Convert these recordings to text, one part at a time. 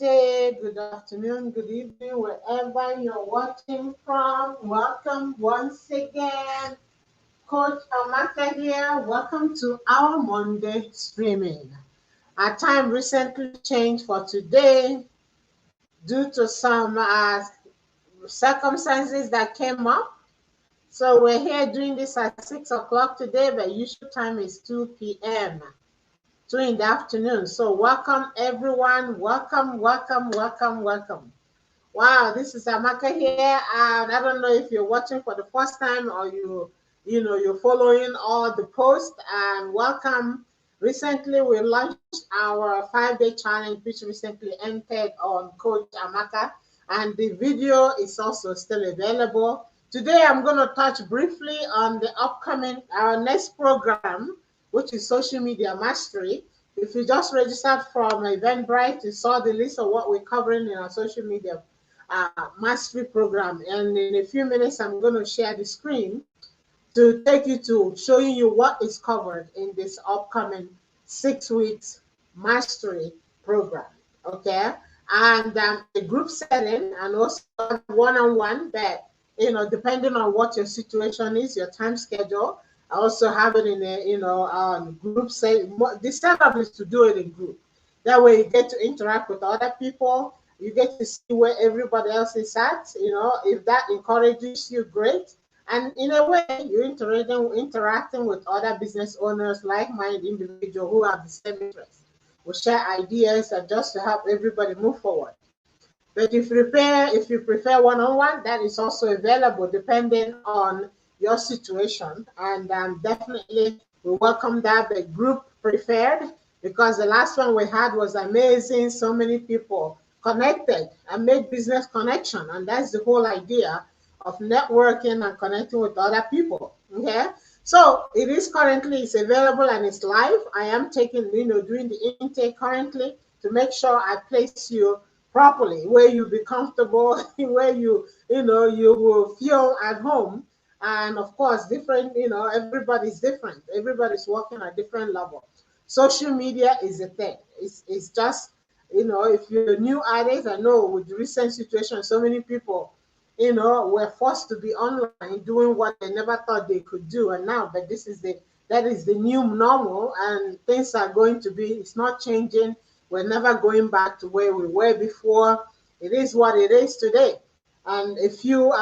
Namaste, good afternoon, good evening, wherever you're watching from. Welcome once again. Coach Amaka here. Welcome to our Monday streaming. Our time recently changed for today due to some circumstances that came up. So we're here doing this at 6 o'clock today, but usual time is 2 p.m. 2 in the afternoon. So welcome everyone. Welcome, welcome, welcome, welcome. Wow, this is Amaka here, and I don't know if you're watching for the first time or you're following all the posts. And welcome. Recently, we launched our 5-day challenge, which recently ended on Coach Amaka, and the video is also still available. Today, I'm going to touch briefly on the upcoming our next program, which is social media mastery. If you just registered from Eventbrite, you saw the list of what we're covering in our social media mastery program. And in a few minutes, I'm going to share the screen to take you to showing you what is covered in this upcoming 6 weeks mastery program. Okay. And a group setting and also one-on-one that, depending on what your situation is, your time schedule, I also have it in a, group say the setup is to do it in group. That way you get to interact with other people. You get to see where everybody else is at. If that encourages you, great. And in a way, you're interacting with other business owners, like-minded individuals who have the same interests. We share ideas and just to help everybody move forward. But if you prefer one-on-one, that is also available depending on your situation. And definitely we welcome that. The group preferred, because the last one we had was amazing. So many people connected and made business connection. And that's the whole idea of networking and connecting with other people. Okay. So it's available and it's live. I am doing the intake currently to make sure I place you properly, where you be comfortable, where you will feel at home. And of course, everybody's different. Everybody's working at different level. Social media is a thing. It's just, if you're new at it, I know with the recent situation, so many people, were forced to be online doing what they never thought they could do. And now, but that is the new normal, and things are going to be, it's not changing. We're never going back to where we were before. It is what it is today. And a few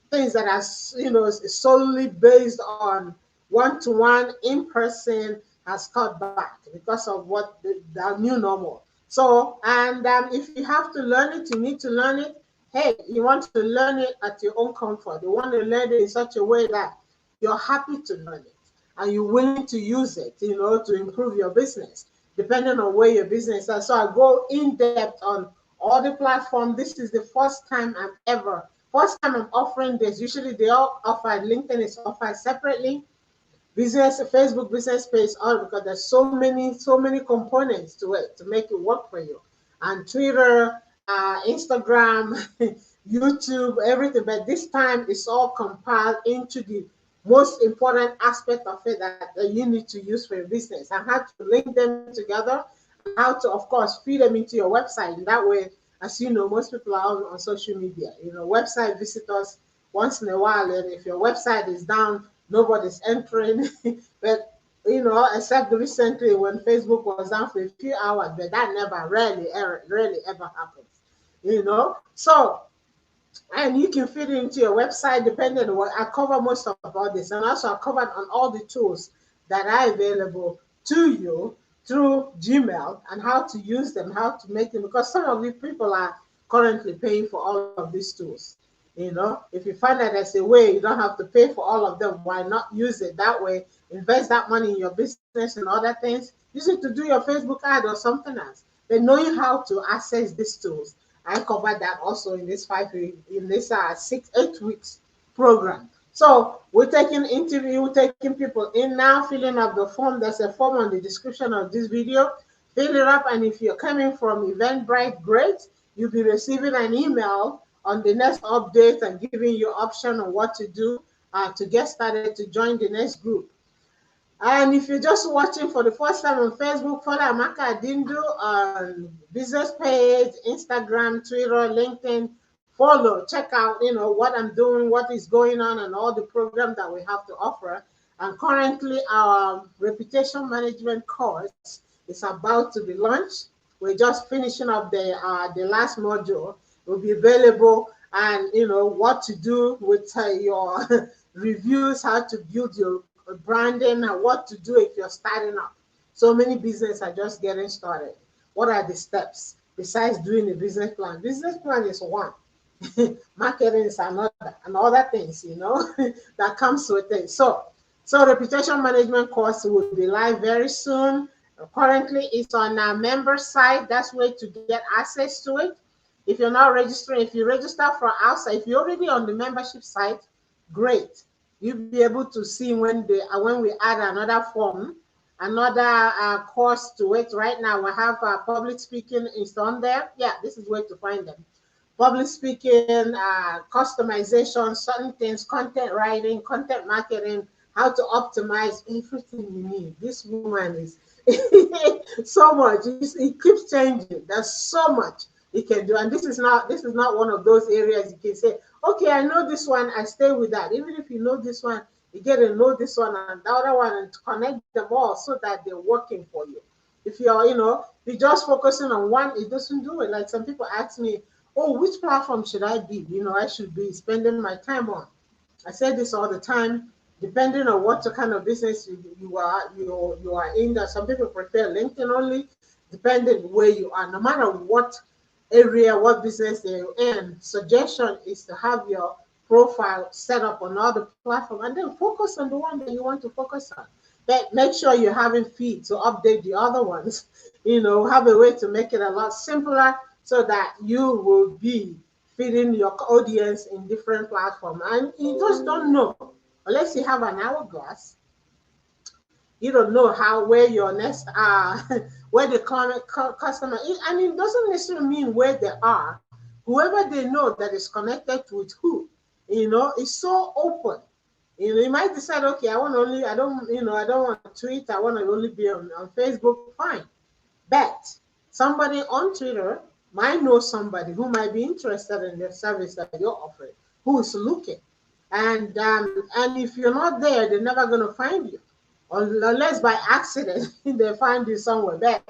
things that are, solely based on one-to-one in person has cut back because of what the new normal. So, and if you have to learn it, you need to learn it. Hey, you want to learn it at your own comfort. You want to learn it in such a way that you're happy to learn it and you're willing to use it, to improve your business, depending on where your business is. So I go in depth on all the platforms. This is the first time I'm offering this. Usually they all offer, LinkedIn is offered separately. Facebook business page, all, because there's so many components to it to make it work for you. And Twitter, Instagram, YouTube, everything. But this time it's all compiled into the most important aspect of it that you need to use for your business, and how to link them together, and how to, of course, feed them into your website. And that way, as you know, most people are on social media. Website visitors once in a while, and if your website is down, nobody's entering. But except recently when Facebook was down for a few hours, but that rarely ever happens. So, and you can fit it into your website depending on what I cover. Most of all this, and also I covered on all the tools that are available to you through Gmail, and how to use them, how to make them, because some of you people are currently paying for all of these tools. If you find that there's a way you don't have to pay for all of them, why not use it that way? Invest that money in your business and other things. Use it to do your Facebook ad or something else. But knowing how to access these tools, I covered that also in this 8 weeks program. So we're taking people in now, filling up the form. There's a form on the description of this video. Fill it up, and if you're coming from Eventbrite, great. You'll be receiving an email on the next update and giving you option on what to do to get started to join the next group. And if you're just watching for the first time on Facebook, follow Amaka Adindu on business page, Instagram, Twitter, LinkedIn. Follow, check out, what I'm doing, what is going on, and all the programs that we have to offer. And currently, our reputation management course is about to be launched. We're just finishing up the last module. It will be available, and what to do with your reviews, how to build your branding, and what to do if you're starting up. So many businesses are just getting started. What are the steps besides doing a business plan? Business plan is one. Marketing is another, and other things, that comes with it. So reputation management course will be live very soon. Currently, it's on our member site. That's where to get access to it. If you're not registering, if you register for outside, if you're already on the membership site, great. You'll be able to see when we add another form, another course to it. Right now, we have public speaking is on there. Yeah, this is where to find them. Public speaking, customization, certain things, content writing, content marketing, how to optimize everything you need. This woman is so much. It keeps changing. There's so much it can do, and this is not one of those areas you can say, okay, I know this one, I stay with that. Even if you know this one, you get to know this one and the other one, and to connect them all so that they're working for you. If you're just focusing on one, it doesn't do it. Like some people ask me, oh, which platform should I be? I should be spending my time on. I say this all the time, depending on what kind of business you are in. That some people prefer LinkedIn only, depending where you are. No matter what area, what business they're in, suggestion is to have your profile set up on all the platform and then focus on the one that you want to focus on. But make sure you're having feed to update the other ones. Have a way to make it a lot simpler so that you will be feeding your audience in different platforms. And you just don't know, unless you have an hourglass, you don't know where your next where the customer is. And it doesn't necessarily mean where they are. Whoever they know that is connected with who, is so open. You might decide, okay, I don't want to tweet, I want to only be on Facebook, fine. But somebody on Twitter might know somebody who might be interested in the service that you're offering, who is looking. And if you're not there, they're never going to find you, unless by accident they find you somewhere. But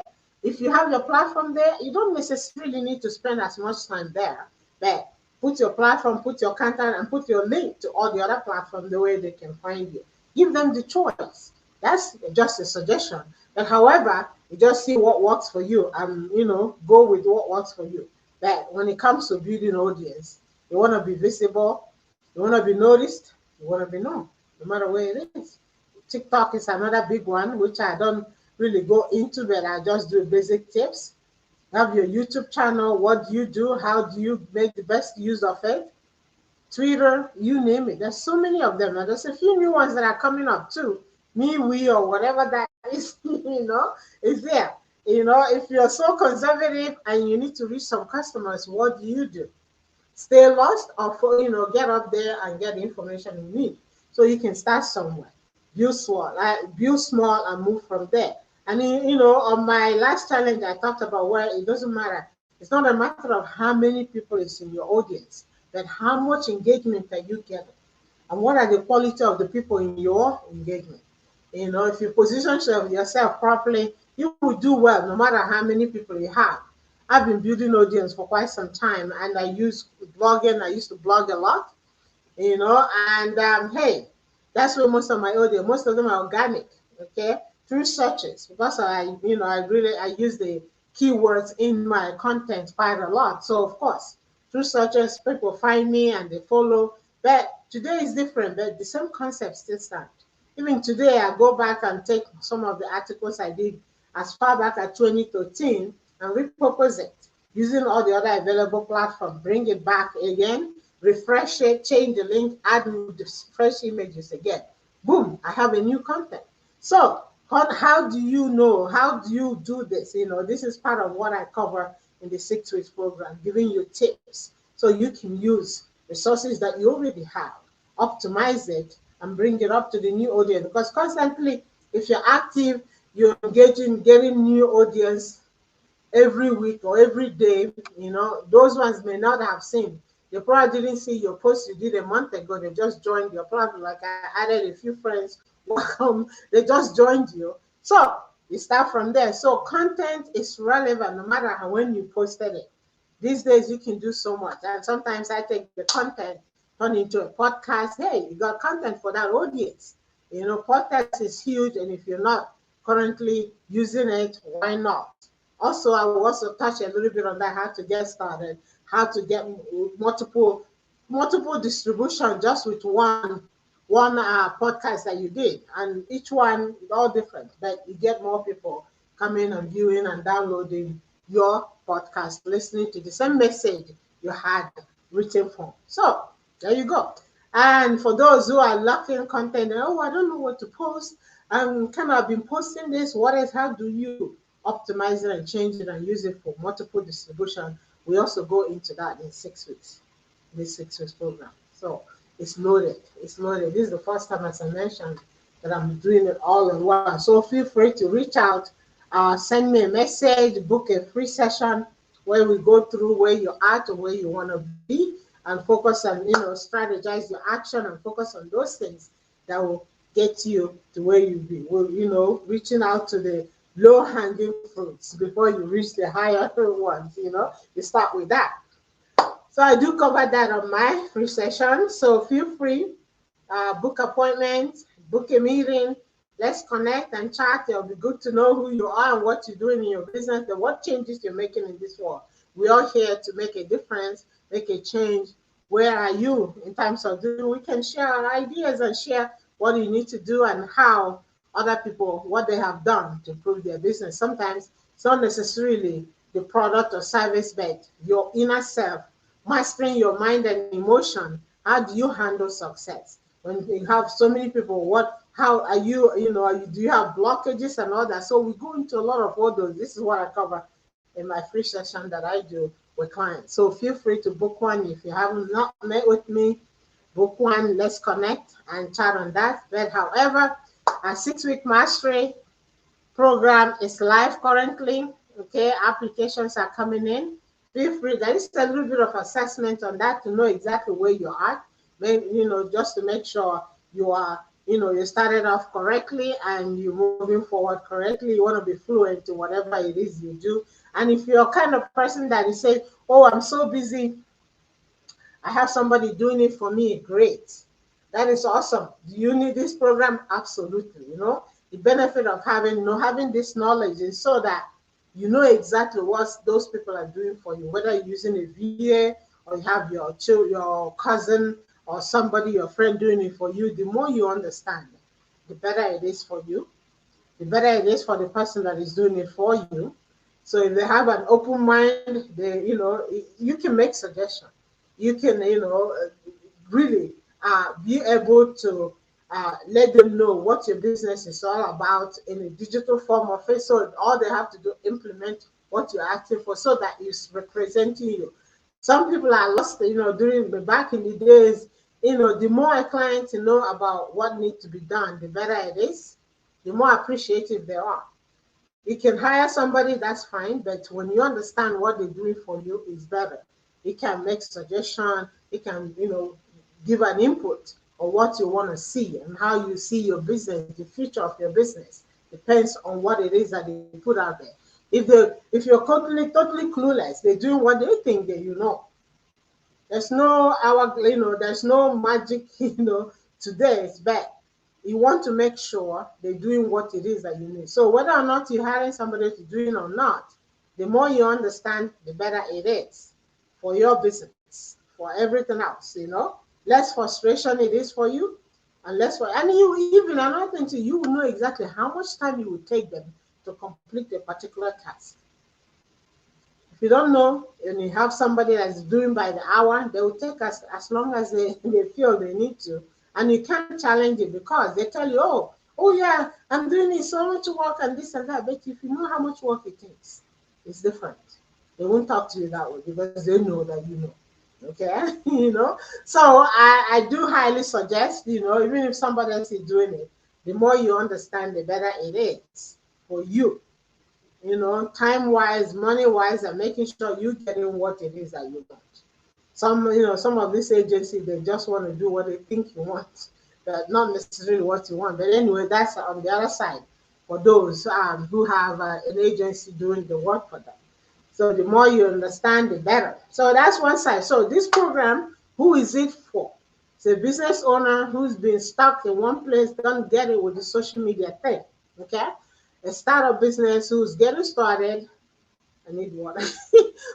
if you have your platform there, you don't necessarily need to spend as much time there. But put your platform, put your content, and put your link to all the other platforms the way they can find you. Give them the choice. That's just a suggestion. But however, you just see what works for you and go with what works for you. But when it comes to building audience, you want to be visible, you want to be noticed, you want to be known, no matter where it is. TikTok is another big one, which I don't really go into, but I just do basic tips. Have your YouTube channel. What do you do? How do you make the best use of it? Twitter, you name it. There's so many of them. And there's a few new ones that are coming up too. Me, we, or whatever that is, is there. If you're so conservative and you need to reach some customers, what do you do? Stay lost, or get up there and get the information you need so you can start somewhere. Build small and move from there. And on my last challenge, I talked about where it doesn't matter. It's not a matter of how many people is in your audience, but how much engagement are you getting, and what are the quality of the people in your engagement. If you position yourself properly, you will do well no matter how many people you have. I've been building audience for quite some time, and I use blogging. I used to blog a lot, and hey, that's where most of them are organic, okay, through searches, because I use the keywords in my content quite a lot. So of course, through searches, people find me and they follow. But today is different, but the same concept still stand. Even today, I go back and take some of the articles I did as far back as 2013 and repurpose it using all the other available platforms, bring it back again, refresh it, change the link, add fresh images again. Boom, I have a new content. So how do you know? How do you do this? This is part of what I cover in the 6 weeks program, giving you tips so you can use resources that you already have, optimize it, and bring it up to the new audience. Because constantly, if you're active, you're engaging, getting new audience every week or every day, those ones may not have seen. They probably didn't see your post you did a month ago. They just joined your platform. Like I added a few friends, welcome. They just joined you. So you start from there. So content is relevant no matter how when you posted it. These days you can do so much. And sometimes I take the content, turn into a podcast. Hey, you got content for that audience. Podcast is huge, and if you're not currently using it, why not? Also, I will also touch a little bit on that, how to get started, how to get multiple distribution just with one podcast that you did, and each one is all different, but you get more people coming and viewing and downloading your podcast, listening to the same message you had written form. So there you go. And for those who are lacking content, oh, I don't know what to post. I'm kind of been posting this. How do you optimize it and change it and use it for multiple distribution? We also go into that in 6 weeks, this 6 weeks program. So it's loaded. It's loaded. This is the first time, as I mentioned, that I'm doing it all in one. So feel free to reach out, send me a message, book a free session where we go through where you're at or where you want to be, and focus on, strategize your action and focus on those things that will get you to where you be. Well, reaching out to the low hanging fruits before you reach the higher ones. You start with that. So I do cover that on my free session. So feel free, book appointments, book a meeting. Let's connect and chat. It'll be good to know who you are and what you're doing in your business and what changes you're making in this world. We're all here to make a difference, make a change. Where are you in terms of doing? We can share our ideas and share what you need to do and how other people, what they have done to improve their business. Sometimes it's not necessarily the product or service, but your inner self, mastering your mind and emotion. How do you handle success when you have so many people? How are you? Do you have blockages and all that? So we go into a lot of all those. This is what I cover in my free session that I do with clients. So feel free to book one. If you haven't not met with me, book one. Let's connect and chat on that. But however, our 6-week mastery program is live currently. Okay, applications are coming in. Feel free. There is a little bit of assessment on that to know exactly where you are. Just to make sure you are, you started off correctly and you're moving forward correctly. You want to be fluent in whatever it is you do. And if you're kind of person that is saying, oh, I'm so busy, I have somebody doing it for me, great. That is awesome. Do you need this program? Absolutely. The benefit of having this knowledge is so that you know exactly what those people are doing for you, whether you're using a VA or you have your cousin or somebody, your friend doing it for you. The more you understand, the better it is for you, the better it is for the person that is doing it for you. So if they have an open mind, you can make suggestions. You can, really be able to let them know what your business is all about in a digital form of it. So all they have to do, implement what you're asking for so that it's representing you. Some people are lost, back in the days, the more a client know about what needs to be done, the better it is, the more appreciative they are. You can hire somebody, that's fine, but when you understand what they're doing for you, it's better. You can make suggestion, you can, give an input on what you want to see and how you see your business, the future of your business. Depends on what it is that they put out there. If you're totally clueless, they're doing what they think that There's no there's no magic, today it's bad. You want to make sure they're doing what it is that you need. So whether or not you're hiring somebody to do it or not, the more you understand, the better it is for your business, for everything else, Less frustration it is for you, and you even another thing too, you will know exactly how much time you will take them to complete a particular task. If you don't know and you have somebody that's doing by the hour, they will take as long as they feel they need to. And you can't challenge it because they tell you, oh yeah, I'm doing it so much work and this and that. But if you know how much work it takes, it's different. They won't talk to you that way because they know that you know. Okay, So I do highly suggest, even if somebody else is doing it, The more you understand, the better it is for you. Time wise, money wise, and making sure you're getting what it is that you want. Some of these agencies, they just want to do what they think you want, but not necessarily what you want. But anyway, that's on the other side for those who have an agency doing the work for them. So the more you understand, the better. So that's one side. So this program, who is it for? It's a business owner who's been stuck in one place, don't get it with the social media thing. Okay? A startup business who's getting started. I need water.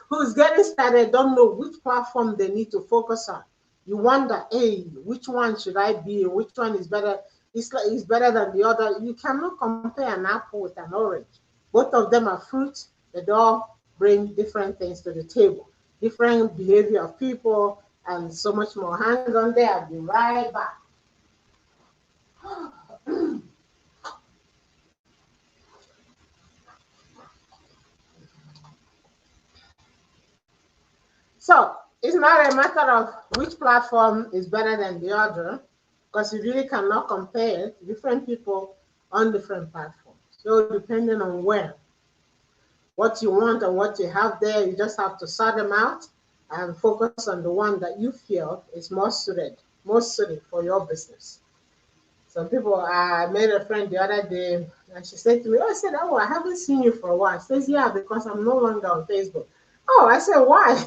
Who's getting started, don't know which platform they need to focus on. You wonder, hey, which one should I be? Which one is better? It's better than the other. You cannot compare an apple with an orange. Both of them are fruits. They all bring different things to the table, different behavior of people, and so much more. Hang on there. I'll be right back. So it's not a matter of which platform is better than the other, because you really cannot compare different people on different platforms. So depending on what you want and what you have there, you just have to sort them out and focus on the one that you feel is most suited for your business. Some people, I met a friend the other day, and she said to me, "Oh, I said, oh, I haven't seen you for a while." She says, "Yeah, because I'm no longer on Facebook." Oh, I said, "Why?"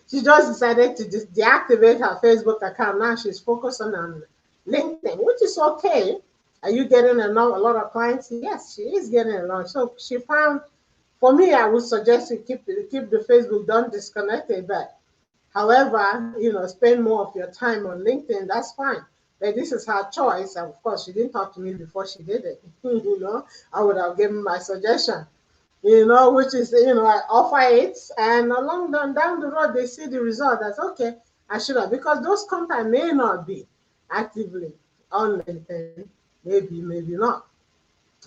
She just decided to just deactivate her Facebook account. Now she's focused on LinkedIn, which is okay. Are you getting a lot of clients? Yes, she is getting a lot. So she found, for me, I would suggest you keep the Facebook, don't disconnect it. But however, spend more of your time on LinkedIn, that's fine. But this is her choice. And of course, she didn't talk to me before she did it. I would have given my suggestion, which is, I offer it. And down the road, they see the result. That's okay. I should have, because those contacts may not be actively on LinkedIn. Maybe, maybe not.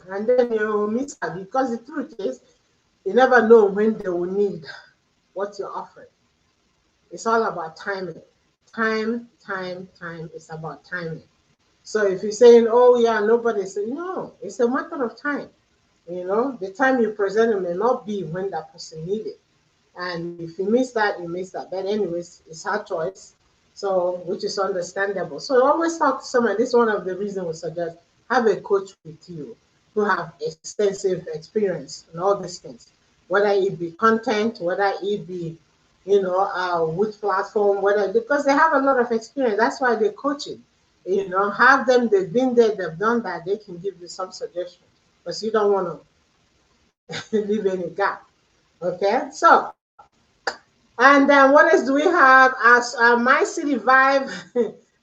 And then you miss out, because the truth is, you never know when they will need what you're offering. It's all about timing. Time. It's about timing. So if you're saying, oh, yeah, nobody's saying, no, it's a matter of time. The time you present it may not be when that person needs it. And if you miss that, you miss that. But anyways, it's her choice. So, which is understandable. So always talk to someone. This is one of the reasons we suggest have a coach with you who have extensive experience in all these things. Whether it be content, whether it be, which platform, whether, because they have a lot of experience. That's why they're coaching. Have them, they've been there, they've done that, they can give you some suggestions. Because you don't want to leave any gap. Okay, so and then what else do we have as My City Vibe?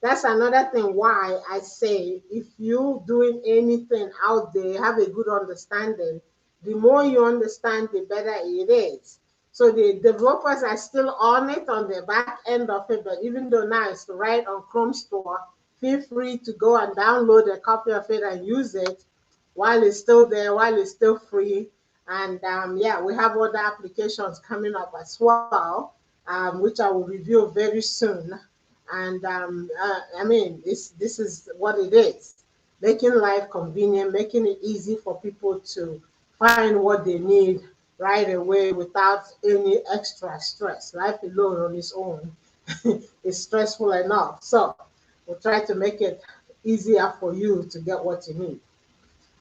That's another thing why I say if you doing anything out there, have a good understanding. The more you understand, the better it is. So the developers are still on it on the back end of it, but even though now it's right on Chrome Store, feel free to go and download a copy of it and use it while it's still there, while it's still free. And yeah, we have other applications coming up as well, which I will review very soon. And I mean, this is what it is, making life convenient, making it easy for people to find what they need right away without any extra stress. Life alone on its own is stressful enough. So we'll try to make it easier for you to get what you need.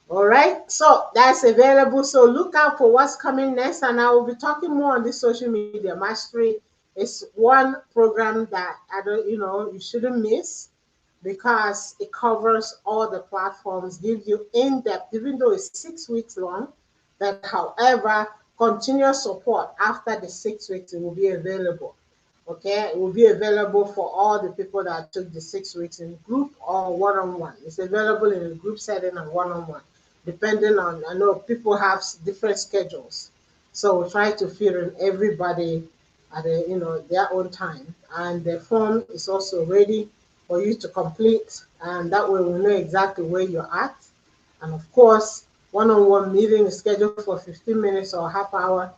All right, so that's available. So look out for what's coming next, and I will be talking more on this social media mastery. It's one program that I don't, you shouldn't miss because it covers all the platforms, gives you in depth, even though it's 6 weeks long. That, however, continuous support after the 6 weeks, it will be available. Okay, it will be available for all the people that took the 6 weeks in group or one-on-one. It's available in a group setting and one-on-one, depending on, I know people have different schedules. So we try to fit in everybody at their own time. And the form is also ready for you to complete. And that way we know exactly where you're at. And of course, one-on-one meeting is scheduled for 15 minutes or half hour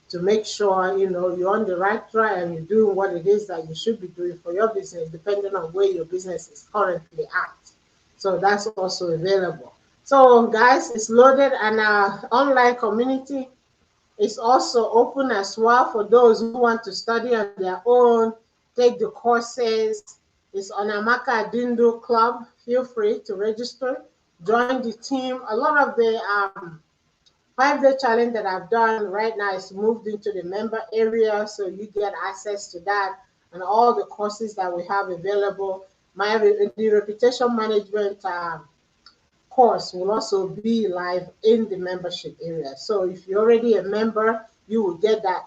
to make sure you're on the right track and you're doing what it is that you should be doing for your business, depending on where your business is currently at. So that's also available. So guys, it's loaded, and our online community is also open as well for those who want to study on their own, take the courses. It's on Amaka Adindu Club. Feel free to register, join the team. A lot of the 5-day challenge that I've done right now is moved into the member area, so you get access to that and all the courses that we have available. The reputation management course will also be live in the membership area. So if you're already a member, you will get that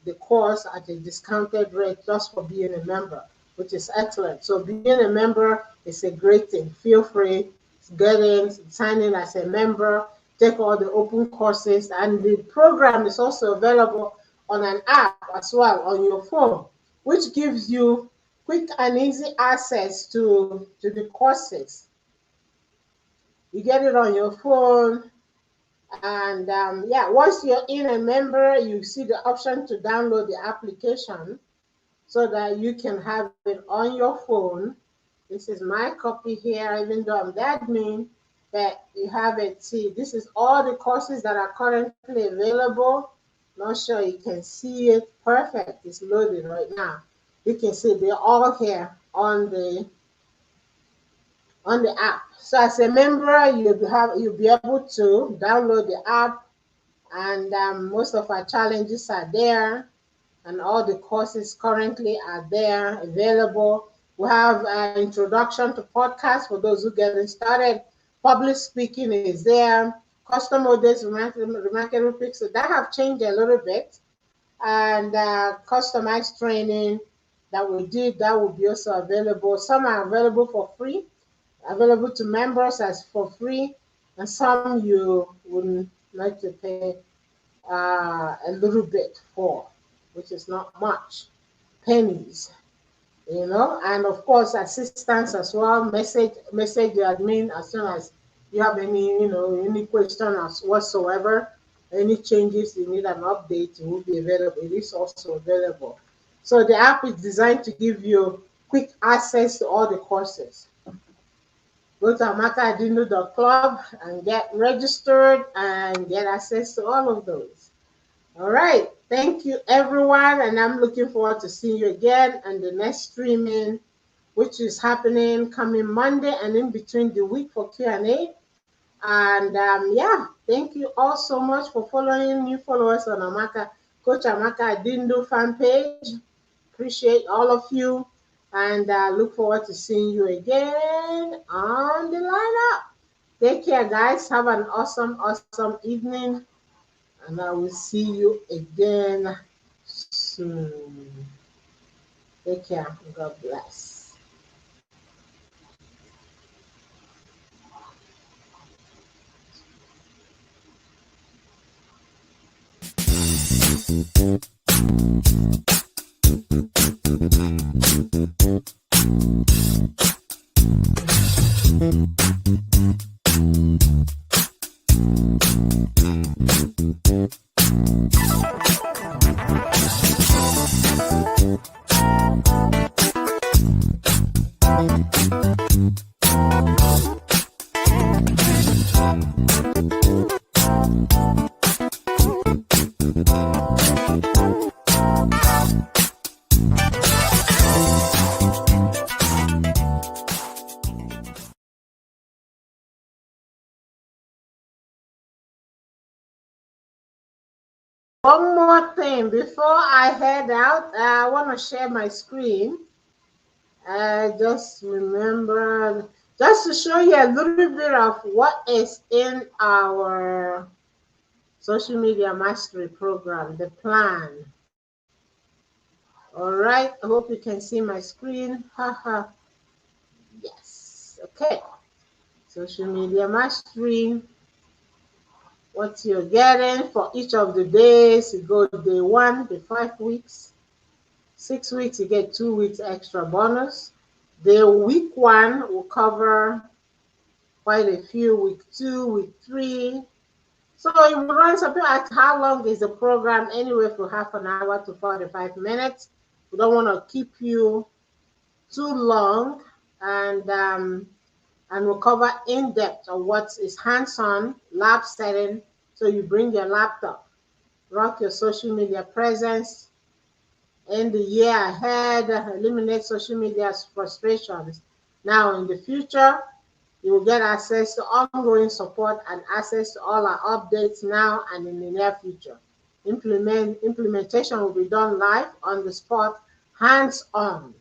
the course at a discounted rate just for being a member, which is excellent. So being a member is a great thing. Feel free to get in, sign in as a member, take all the open courses, and the program is also available on an app as well on your phone, which gives you quick and easy access to the courses. You get it on your phone, and yeah, once you're in a member, you see the option to download the application so that you can have it on your phone. This is my copy here, even though I'm the admin, but you have it. See, this is all the courses that are currently available. Not sure you can see it. Perfect. It's loading right now. You can see they're all here on the app. So as a member, you'll be able to download the app, and most of our challenges are there, and all the courses currently are there available. We have an introduction to podcasts for those who getting started. Public speaking is there. Custom models, remarkable picks that have changed a little bit, and customized training that we did that will be also available. Some are available for free, available to members as for free, and some you would like to pay a little bit for, which is not much, pennies, and of course assistance as well. Message the admin as soon as you have any question as whatsoever, any changes you need an update, it will be available. It is also available. So the app is designed to give you quick access to all the courses. Go to amakadindu.club and get registered and get access to all of those. All right. Thank you, everyone. And I'm looking forward to seeing you again on the next streaming, which is happening coming Monday and in between the week for Q&A. And yeah, thank you all so much for following. New followers on Coach Amaka Adindu fan page. Appreciate all of you, and look forward to seeing you again on the lineup. Take care, guys. Have an awesome evening, and I will see you again soon. Take care. God bless. One more thing before I head out, I want to share my screen. I just remember, just to show you a little bit of what is in our social media mastery program, the plan. All right, I hope you can see my screen. Haha. Yes. Okay. Social media mastery. What you're getting for each of the days, you go day 1, the 5 weeks. 6 weeks, you get 2 weeks extra bonus. The week 1 will cover quite a few. Week 2, week 3. So it will run something like how long is the program? Anywhere from half an hour to 45 minutes. We don't want to keep you too long. And and we'll cover in depth of what is hands-on lab setting. So you bring your laptop, rock your social media presence in the year ahead, eliminate social media's frustrations. Now, in the future, you will get access to ongoing support and access to all our updates now and in the near future. Implementation will be done live, on the spot, hands on.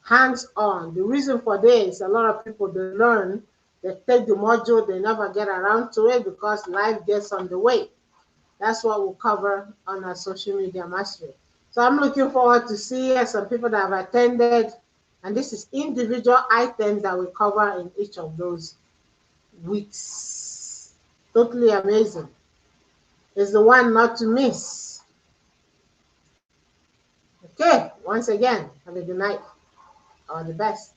Hands on. The reason for this, a lot of people, they learn, they take the module, they never get around to it because life gets on the way. That's what we'll cover on our social media mastery. So I'm looking forward to see some people that have attended, and this is individual items that we cover in each of those weeks. Totally amazing. It's the one not to miss. Okay, once again, have a good night. All the best.